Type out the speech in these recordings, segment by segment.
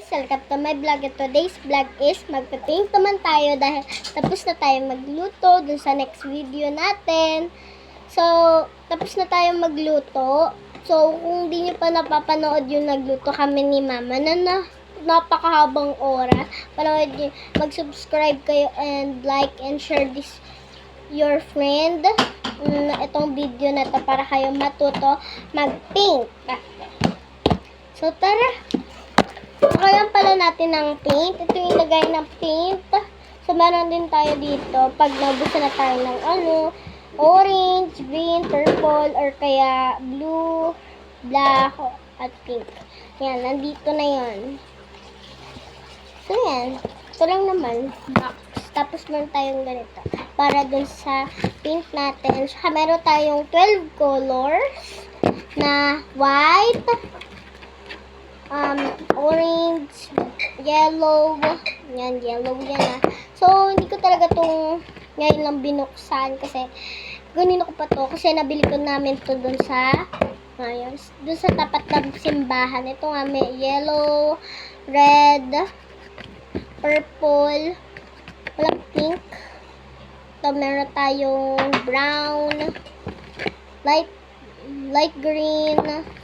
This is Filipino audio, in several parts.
Welcome to my vlog. And today's vlog is magpapaint naman tayo dahil tapos na tayo magluto dun sa next video natin. So, tapos na tayo magluto. So, kung di nyo pa napapanood yung nagluto kami ni Mama na napakahabang oras, panood nyo, mag-subscribe kayo and like and share this your friend itong video na to para kayo matuto mag-paint. So, tara! Kaya pala natin ng paint. Ito yung lagay ng paint. So, meron din tayo dito. Pag nabusan na tayo ng orange, green, purple, or kaya blue, black, at pink. Yan, nandito na yan. So, yan. Ito lang naman. Box. Tapos meron tayong ganito. Para dun sa paint natin. Saka meron tayong 12 colors na white, orange, yellow, yan, yellow yan So, hindi ko talaga itong ngayon lang binuksan kasi ganito ko pa to kasi nabili ko namin to dun sa dun sa tapat ng simbahan. Ito nga may yellow, red, purple, walang pink. Ito meron tayong brown, light green,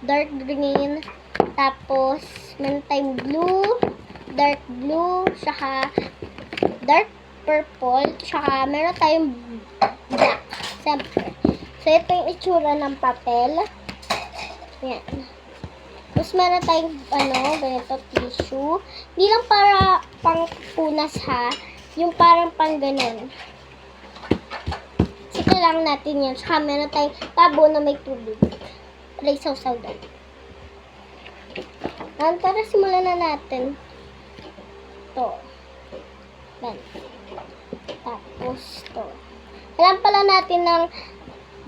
dark green, tapos, meron tayong blue, dark blue, saka dark purple, saka meron tayong black. Siyempre. So, ito yung itsura ng papel. Yan. Tapos, meron tayong, ganito, tissue. Hindi lang para pang punas ha. Yung parang pang ganun. Sika lang natin yan. Saka, meron tayong tabo na may tubig. Para isaw-saw doon. Tara, simulan na natin. Ito. Yan. Tapos, ito. Kailangan pala natin ng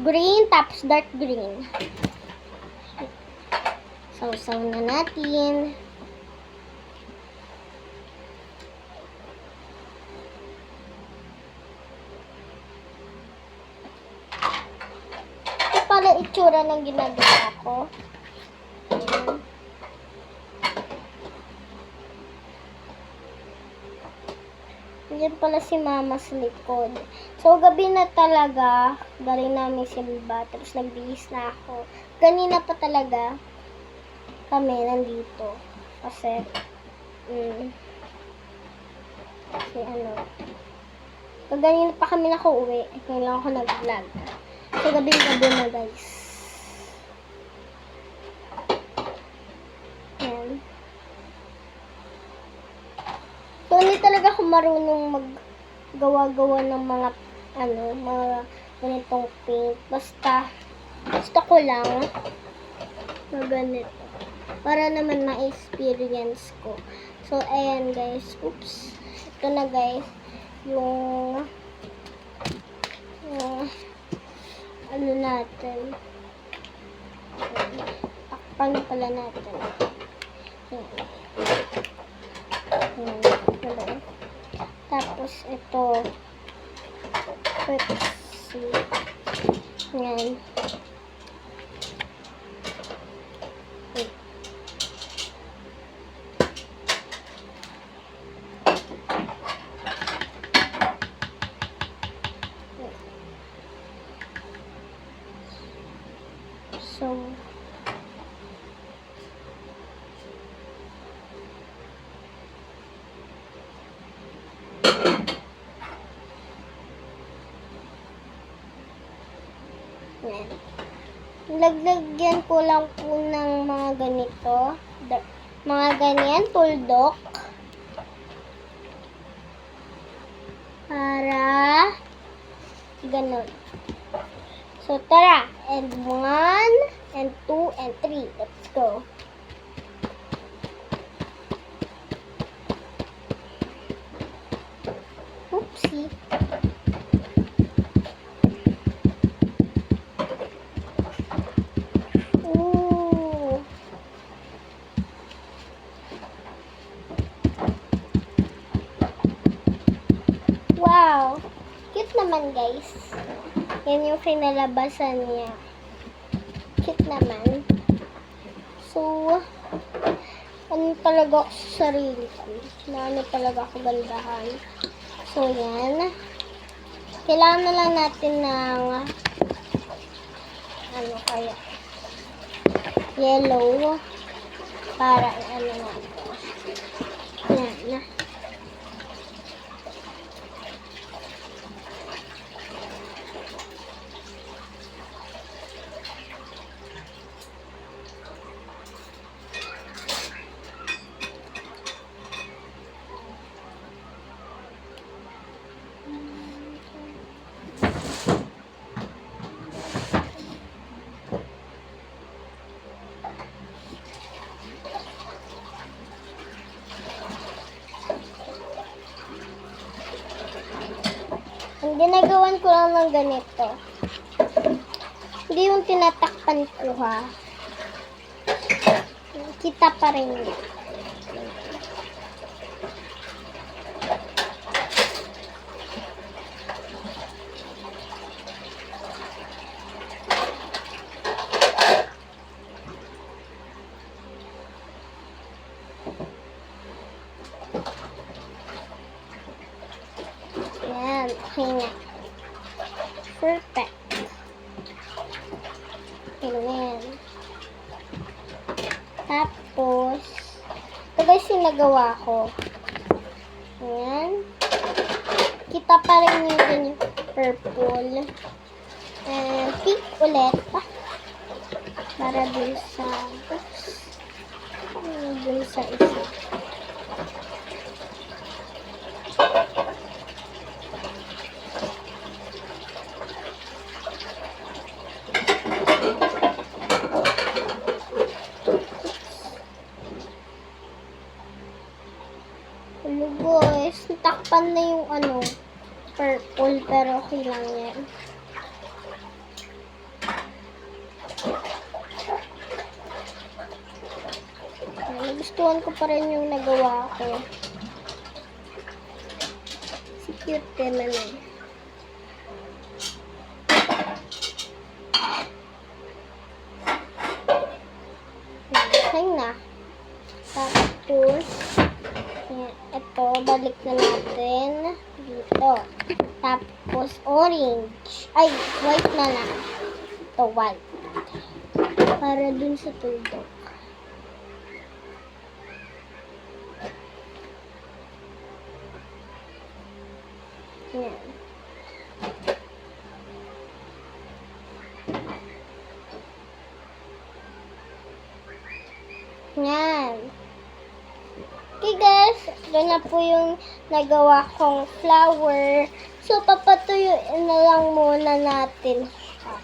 green, tapos dark green. Sausaw na natin. Ito pala itsura ng ginagawa ko. Ayan. Yan pala si Mama sa likod. So, gabi na talaga. Galing namin simba. Tapos, nagbihis na ako. Kanina pa talaga kami nandito. Kasi, kanina pa kami nakauwi. Ngayon lang ako nag-vlog. So, gabi na guys. Yan. So, hindi talaga ako marunong maggawa-gawa ng mga ganitong paint. Basta, gusto ko lang na ganito. Para naman ma-experience ko. So, ayan guys. Oops. Ito na guys. Yung natin. Takpan na pala natin. Tapos, ito. Pepsi. Yan. So, Laglagyan ko lang po ng mga ganito. Mga ganyan, tuldok. Para ganun. So, tara. And 1, and 2, and 3. Let's go. Oopsie. Wow! Cute naman guys. Yan yung kinalabasan niya. Cute naman. So, ano talaga ako sa sarili ko. Na ano talaga ako gandahan. So, yan. Kailangan na lang natin ng ano kaya yellow para ano natin. Yan. Ang ginagawan ko lang ng ganito. Hindi yung tinatakpan ko ha. Kita pa rin yun. Yan, okay na. Perfect. Ayan. Tapos, ito guys yung nagawa ko. Ayan. Kita pa rin yung purple. And pink ulit. Para dun sa isa. Hello guys, natakpan na yung purple, pero okay lang yan. Nagustuhan ko pa rin yung nagawa ko. Si cute naman eh. Okay na. Tapos, ito, balik na natin dito. Tapos, orange. Ay, white na lang. Ito, white. Para dun sa tuldok. Yan. Yan. Okay guys, ito na po yung nagawa kong flower. So, papatuyuin na lang muna natin siya.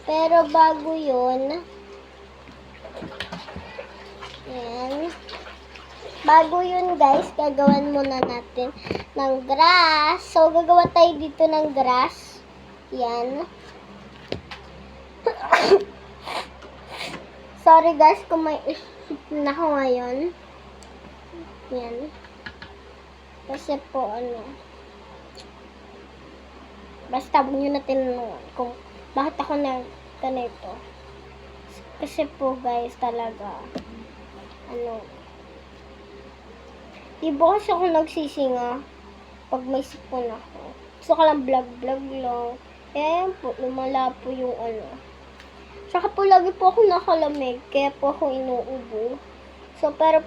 Pero bago yun, yan. Bago yun guys, gagawan muna natin ng grass. So, gagawa tayo dito ng grass. Yan. Sorry guys kung may isip na ako ngayon. Yan. Kasi po basta huwag nyo na tinanungan kung bakit ako na ganito. Kasi po guys talaga di ba kasi ako nagsisinga pag may sipon ako. Gusto ko lang vlog lang. Eh po, lumala po yung Saka po lagi po ako nakalamig, kaya po ako inuubo. So, pero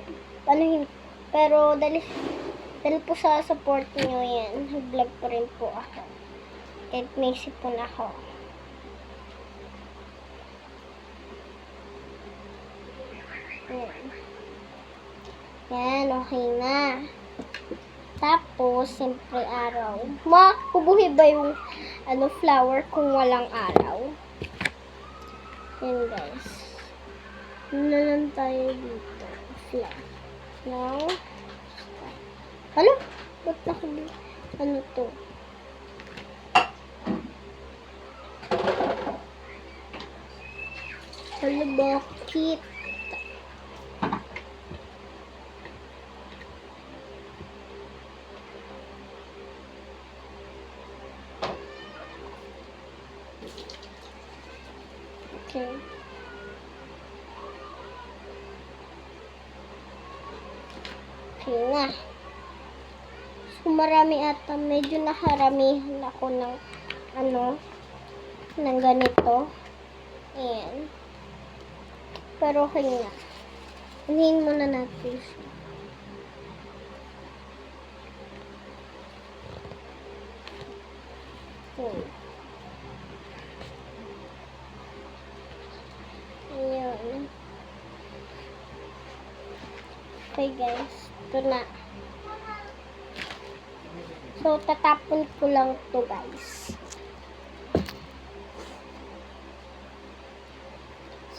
dahil po sa support nyo yan, vlog pa rin po ako. Kahit may sipon ako. Yan, okay na. Tapos, siyempre araw. Makubuhi ba yung flower kung walang araw? Yan guys. Na lang tayo dito. Flower. Now, hala? Ba't nakabili? To? Hala, bakit? Okay. Okay na. So, marami ata. Medyo nakaramihan ako ng ng ganito. Ayan. Pero okay na. Unahin muna natin siya. Ayan. Okay guys, ito na. So, tatapon ko lang to guys.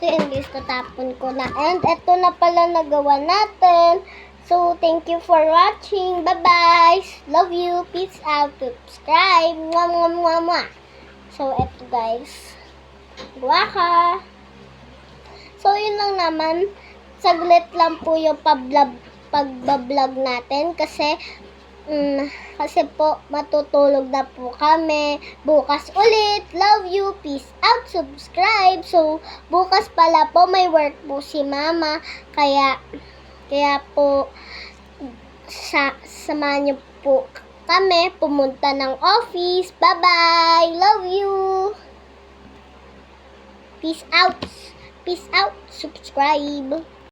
So, yun guys, tatapon ko na. And, ito na pala nagawa natin. So, thank you for watching. Bye-bye. Love you. Peace out. Subscribe. Mwah, mwah, mwah, mwah. So, ito guys. Gawa ka. So, yun lang naman. Saglit lang po yung pagbablog natin. Kasi po, matutulog na po kami. Bukas ulit. Love you. Peace out. Subscribe. So, bukas pala po may work po si Mama. Kaya po, samahan niyo po kami pumunta ng office. Bye-bye. Love you. Peace out. Peace out. Subscribe.